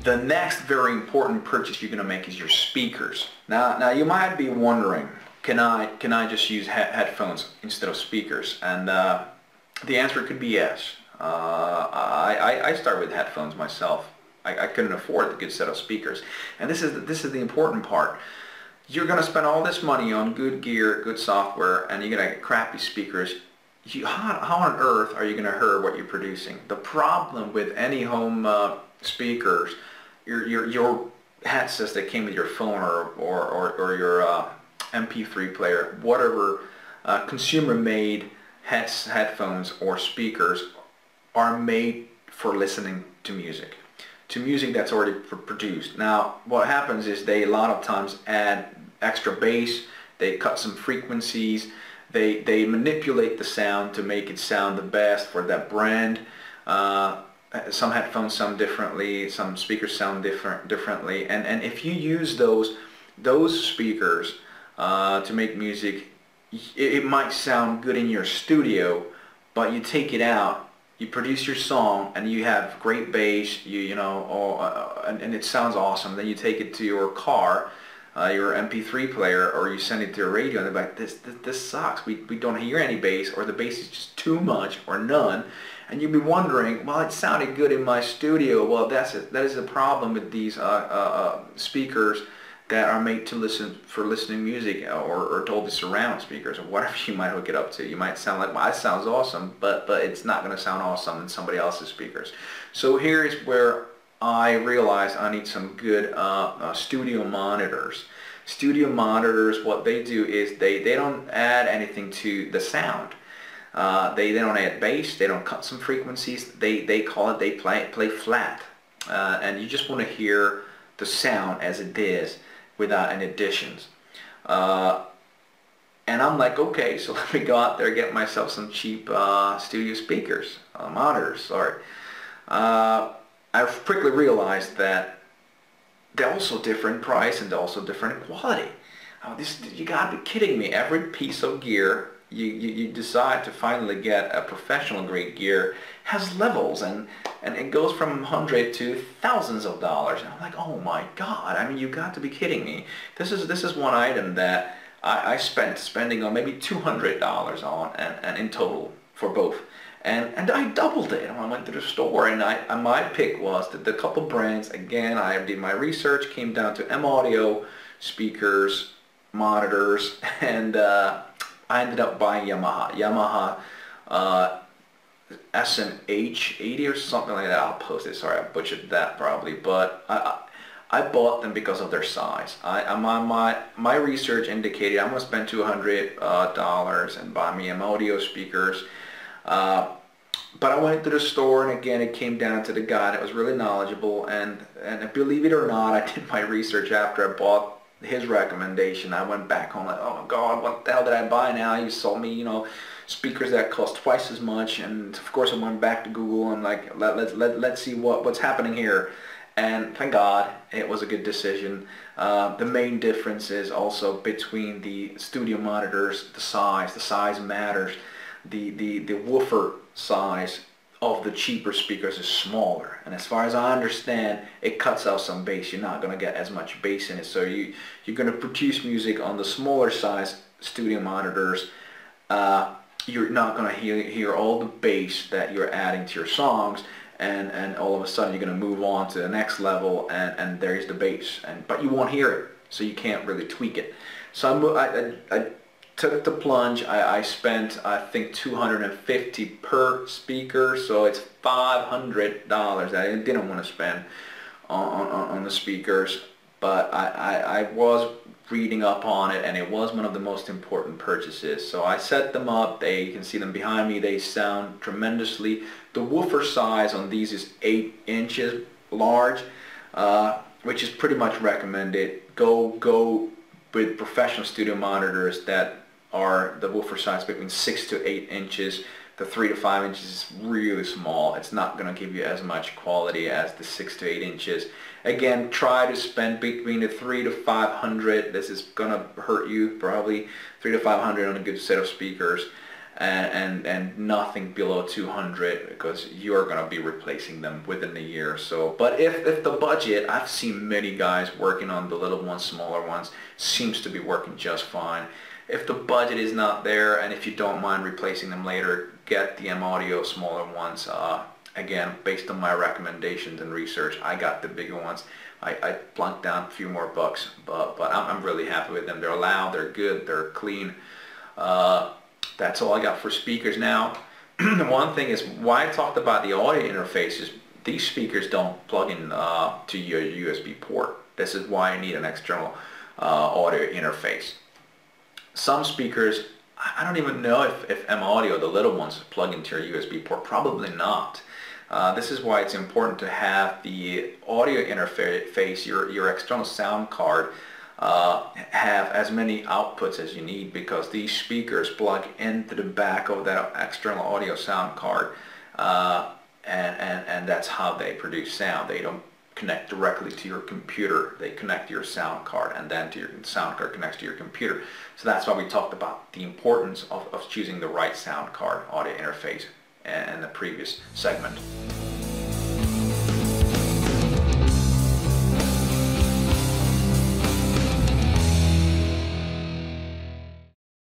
The next very important purchase you're going to make is your speakers. Now you might be wondering, can I just use headphones instead of speakers? And the answer could be yes. I started with headphones myself. I couldn't afford a good set of speakers, and this is the important part. You're going to spend all this money on good gear, good software, and you're going to get crappy speakers. How on earth are you going to hear what you're producing? The problem with any home speakers, your headsets that came with your phone or your MP3 player, whatever, consumer-made headphones or speakers are made for listening to music that's already produced. Now what happens is they a lot of times add extra bass, they cut some frequencies, they manipulate the sound to make it sound the best for that brand. Some headphones sound differently, some speakers sound differently, and if you use those speakers to make music, it might sound good in your studio, but you take it out, you produce your song, and you have great bass, and it sounds awesome. Then you take it to your car, your MP3 player, or you send it to a radio, and they're like, this sucks. We don't hear any bass, or the bass is just too much, or none. And you'd be wondering, well, it sounded good in my studio. Well, that is the problem with these speakers that are made to listening music, or Dolby surround speakers, or whatever you might hook it up to. You might sound like, well, it sounds awesome, but it's not going to sound awesome in somebody else's speakers. So here's where I realized I need some good studio monitors. Studio monitors, what they do is they don't add anything to the sound. They don't add bass, they don't cut some frequencies, they play flat. And you just want to hear the sound as it is, without any additions. And I'm like, okay, so let me go out there and get myself some cheap studio speakers, monitors, sorry. I quickly realized that they're also different in price and they're also different in quality. You gotta be kidding me. Every piece of gear you decide to finally get a professional grade gear has levels, and it goes from $100 to thousands of dollars. And I'm like, oh my God, I mean, you got to be kidding me. This is one item that I spending on maybe $200 on, and in total for both. And I doubled it. I went to the store, and my pick was the couple brands. Again, I did my research, came down to M-Audio, speakers, monitors, and I ended up buying Yamaha SMH80 or something like that. I'll post it. Sorry, I butchered that probably, but I bought them because of their size. My research indicated I'm going to spend $200 and buy me M-Audio speakers. But I went to the store, and again, it came down to the guy that was really knowledgeable, and believe it or not, I did my research after I bought his recommendation. I went back home like, oh my God, what the hell did I buy now? You sold me, speakers that cost twice as much. And of course I went back to Google and like, let's see what's happening here. And thank God it was a good decision. The main difference is also between the studio monitors, the size matters. The woofer size of the cheaper speakers is smaller, and as far as I understand, it cuts out some bass. You're not going to get as much bass in it, so you're going to produce music on the smaller size studio monitors. You're not going to hear all the bass that you're adding to your songs, and all of a sudden you're going to move on to the next level, and there's the bass, but you won't hear it, so you can't really tweak it. So I took the plunge. I spent, I think, $250 per speaker, so it's $500 that I didn't want to spend on the speakers, but I was reading up on it, and it was one of the most important purchases. So I set them up. You can see them behind me. They sound tremendously. The woofer size on these is 8 inches large, which is pretty much recommended. Go with professional studio monitors that are the woofer size between 6 to 8 inches. The 3 to 5 inches is really small. It's not going to give you as much quality as the 6 to 8 inches. Again, try to spend between the 3 to 500. This is going to hurt you probably, 3 to 500 on a good set of speakers. and nothing below 200, because you're going to be replacing them within a year or so. But if the budget, I've seen many guys working on the little ones, smaller ones, seems to be working just fine. If the budget is not there, and if you don't mind replacing them later, get the M-Audio smaller ones. Again, based on my recommendations and research, I got the bigger ones. I plunked down a few more bucks, but I'm really happy with them. They're loud, they're good, they're clean. That's all I got for speakers now. One thing is, why I talked about the audio interfaces, these speakers don't plug in to your USB port. This is why I need an external audio interface. Some speakers, I don't even know if M-Audio, the little ones, plug into your USB port. Probably not. This is why it's important to have the audio interface, your external sound card, have as many outputs as you need, because these speakers plug into the back of that external audio sound card, and that's how they produce sound. They don't connect directly to your computer. They connect to your sound card, and then to your sound card connects to your computer. So that's why we talked about the importance of choosing the right sound card audio interface in the previous segment.